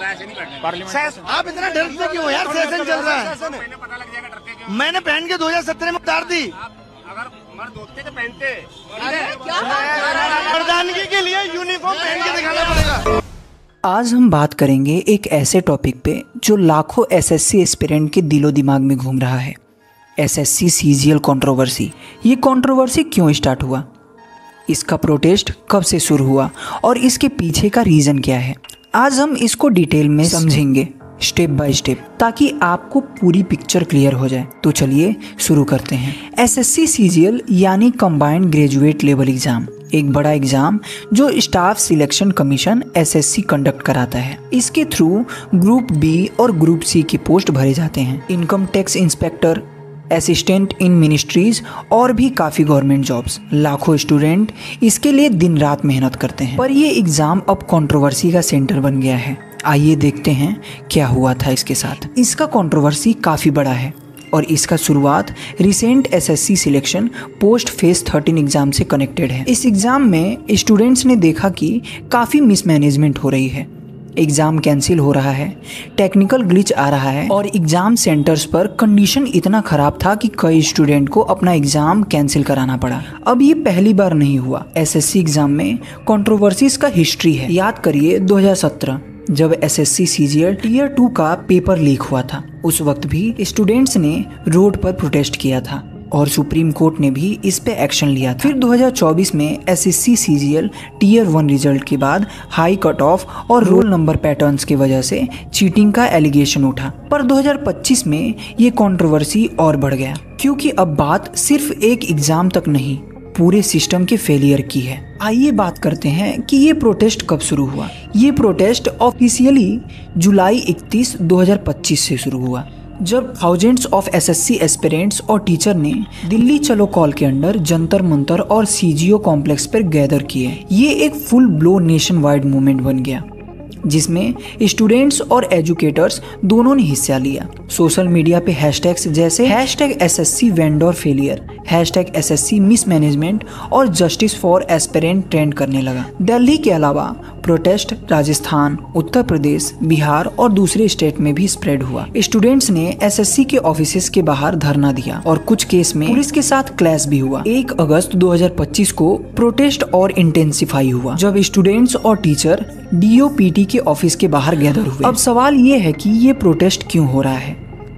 आप इतना डरते क्यों यार? सेशन चल रहा है, पता लग जाएगा डरते क्यों? मैंने पहन के 2017 में उतार दी। अगर मर्द होते तो पहनते। मर्दानगी के लिए यूनिफॉर्म पहन के दिखाना पड़ेगा। आज हम बात करेंगे एक ऐसे टॉपिक पे जो लाखों एसएससी एस्पिरेंट के दिलो दिमाग में घूम रहा है, एसएससी सीजीएल कंट्रोवर्सी। ये कंट्रोवर्सी क्यों स्टार्ट हुआ, इसका प्रोटेस्ट कब से शुरू हुआ और इसके पीछे का रीज़न क्या है, आज हम इसको डिटेल में समझेंगे स्टेप बाय स्टेप, ताकि आपको पूरी पिक्चर क्लियर हो जाए। तो चलिए शुरू करते हैं। एसएससी सीजीएल यानी कंबाइंड ग्रेजुएट लेवल एग्जाम एक बड़ा एग्जाम जो staff selection commission SSC conduct कराता है। इसके थ्रू ग्रुप बी और ग्रुप सी के पोस्ट भरे जाते हैं। Income tax inspector, assistant in ministries और भी काफ़ी गवर्नमेंट जॉब्स। लाखों स्टूडेंट इसके लिए दिन रात मेहनत करते हैं, पर ये एग्ज़ाम अब कंट्रोवर्सी का सेंटर बन गया है। आइए देखते हैं क्या हुआ था इसके साथ। इसका कंट्रोवर्सी काफ़ी बड़ा है और इसका शुरुआत recent SSC selection post phase 13 exam से कनेक्टेड है। इस एग्ज़ाम में स्टूडेंट्स ने देखा कि काफ़ी मिसमैनेजमेंट हो रही है, एग्ज़ाम कैंसिल हो रहा है, टेक्निकल ग्लिच आ रहा है और एग्ज़ाम सेंटर्स पर कंडीशन इतना ख़राब था कि कई स्टूडेंट को अपना एग्ज़ाम कैंसिल कराना पड़ा। अब ये पहली बार नहीं हुआ। एसएससी एग्ज़ाम में कंट्रोवर्सीज का हिस्ट्री है। याद करिए 2017 जब एसएससी सीजीएल टीयर 2 का पेपर लीक हुआ था, उस वक्त भी स्टूडेंट्स ने रोड पर प्रोटेस्ट किया था और सुप्रीम कोर्ट ने भी इस पे एक्शन लिया था। फिर 2024 में एसएससी सीजीएल टीयर 1 रिजल्ट के बाद हाई कट ऑफ और रोल नंबर पैटर्न्स की वजह से चीटिंग का एलिगेशन उठा। पर 2025 में ये कंट्रोवर्सी और बढ़ गया, क्योंकि अब बात सिर्फ एक एग्जाम तक नहीं, पूरे सिस्टम के फेलियर की है। आइए बात करते हैं कि ये प्रोटेस्ट कब शुरू हुआ। ये प्रोटेस्ट ऑफिशियली जुलाई 31, 2025 से शुरू हुआ, जब थाउजेंड्स ऑफ एसएससी एस्पिरेंट्स और टीचर ने दिल्ली चलो कॉल के अंडर जंतर मंतर और सीजीओ कॉम्प्लेक्स पर गैदर किए। ये एक full blow nation wide movement बन गया, जिसमें स्टूडेंट्स और एजुकेटर्स दोनों ने हिस्सा लिया। सोशल मीडिया पे हैशटैग्स जैसे #SSC vendor failure, #SSC mismanagement और जस्टिस फॉर एस्पिरेंट ट्रेंड करने लगा। दिल्ली के अलावा प्रोटेस्ट राजस्थान, उत्तर प्रदेश, बिहार और दूसरे स्टेट में भी स्प्रेड हुआ। स्टूडेंट्स ने एसएससी के ऑफिसेस के बाहर धरना दिया और कुछ केस में पुलिस के साथ क्लैश भी हुआ। 1 अगस्त 2025 को प्रोटेस्ट और इंटेंसिफाई हुआ, जब स्टूडेंट्स और टीचर डीओपीटी के ऑफिस के बाहर गैदर हुए। अब सवाल ये है कि ये प्रोटेस्ट क्यों हो रहा है।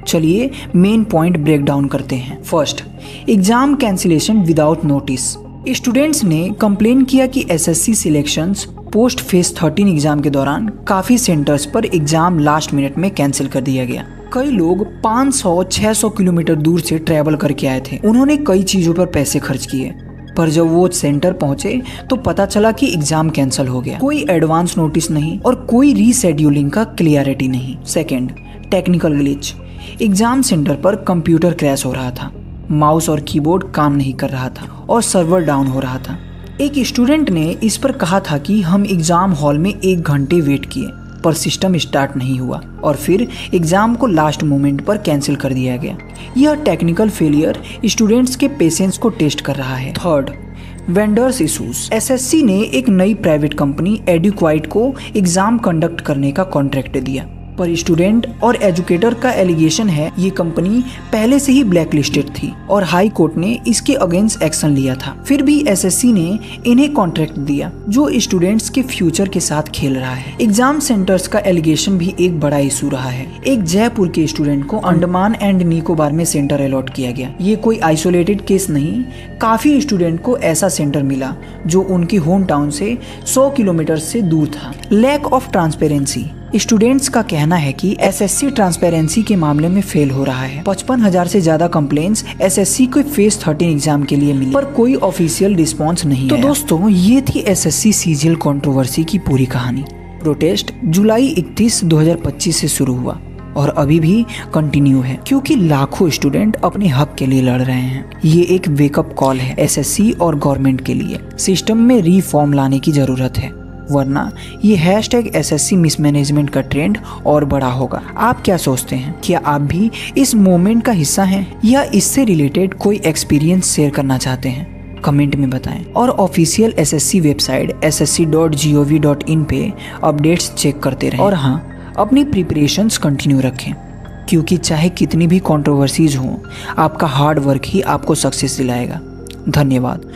चलिए मेन पॉइंट ब्रेक डाउन करते हैं। First, exam cancellation without notice. Students ने कंप्लेन किया कि SSC selections post phase 13 exam के दौरान काफी सेंटर्स पर एग्जाम लास्ट मिनट में कैंसिल कर दिया गया। कई लोग 500-600 किलोमीटर दूर से ट्रैवल करके आए थे। उन्होंने कई चीजों पर पैसे खर्च किए, पर जब वो सेंटर पहुंचे तो पता चला कि एग्जाम कैंसिल हो गया। कोई एडवांस नोटिस नहीं और कोई रीशेड्यूलिंग का क्लियरिटी नहीं। Second, technical glitch. Exam centre पर कंप्यूटर क्रैश हो रहा था, माउस और कीबोर्ड काम नहीं कर रहा था और सर्वर डाउन हो रहा था। एक स्टूडेंट ने इस पर कहा था कि हम एग्जाम हॉल में 1 घंटे वेट किए, पर सिस्टम स्टार्ट नहीं हुआ और फिर एग्जाम को लास्ट मोमेंट पर कैंसिल कर दिया गया। यह टेक्निकल फेलियर स्टूडेंट्स के पेशेंस को टेस्ट कर रहा है। Third, vendors issues. एसएससी ने एक नई प्राइवेट कंपनी एडुक्वाइट को एग्जाम कंडक्ट करने का कॉन्ट्रैक्ट दिया, पर स्टूडेंट और एजुकेटर का एलिगेशन है ये कंपनी पहले से ही ब्लैक लिस्टेड थी और हाई कोर्ट ने इसके अगेंस्ट एक्शन लिया था। फिर भी एसएससी ने इन्हें कॉन्ट्रैक्ट दिया जो स्टूडेंट्स के फ्यूचर के साथ खेल रहा है। एग्जाम सेंटर्स का एलिगेशन भी एक बड़ा इशू रहा है। एक जयपुर के स्टूडेंट को अंडमान एंड निकोबार में सेंटर अलॉट किया गया। ये कोई आइसोलेटेड केस नहीं, काफी स्टूडेंट को ऐसा सेंटर मिला जो उनकी होम टाउन से 100 किलोमीटर से दूर था। Lack of transparency. स्टूडेंट्स का कहना है कि एसएससी ट्रांसपेरेंसी के मामले में फेल हो रहा है। 55,000 से ज्यादा कंप्लेंट्स एसएससी को फेज 13 एग्जाम के लिए मिली, पर कोई ऑफिशियल रिस्पांस नहीं। तो दोस्तों, ये थी एसएससी सीजीएल कंट्रोवर्सी की पूरी कहानी। प्रोटेस्ट जुलाई 31, 2025 से शुरू हुआ और अभी भी कंटिन्यू है, क्योंकि लाखों स्टूडेंट अपने हक के लिए लड़ रहे हैं। ये एक वेकअप कॉल है एसएससी और गवर्नमेंट के लिए। सिस्टम में रिफॉर्म लाने की जरूरत है, वरना ये #SSC मिसमैनेजमेंट का ट्रेंड और बड़ा होगा। आप क्या सोचते हैं? क्या आप भी इस मूवमेंट का हिस्सा हैं या इससे रिलेटेड कोई एक्सपीरियंस शेयर करना चाहते हैं? कमेंट में बताएं और ऑफिशियल एसएससी वेबसाइट ssc.gov.in पे अपडेट्स चेक करते रहें। और हाँ, अपनी प्रिपरेशंस कंटिन्यू रखें, क्योंकि चाहे कितनी भी कंट्रोवर्सीज हों, आपका हार्ड वर्क ही आपको सक्सेस दिलाएगा। धन्यवाद।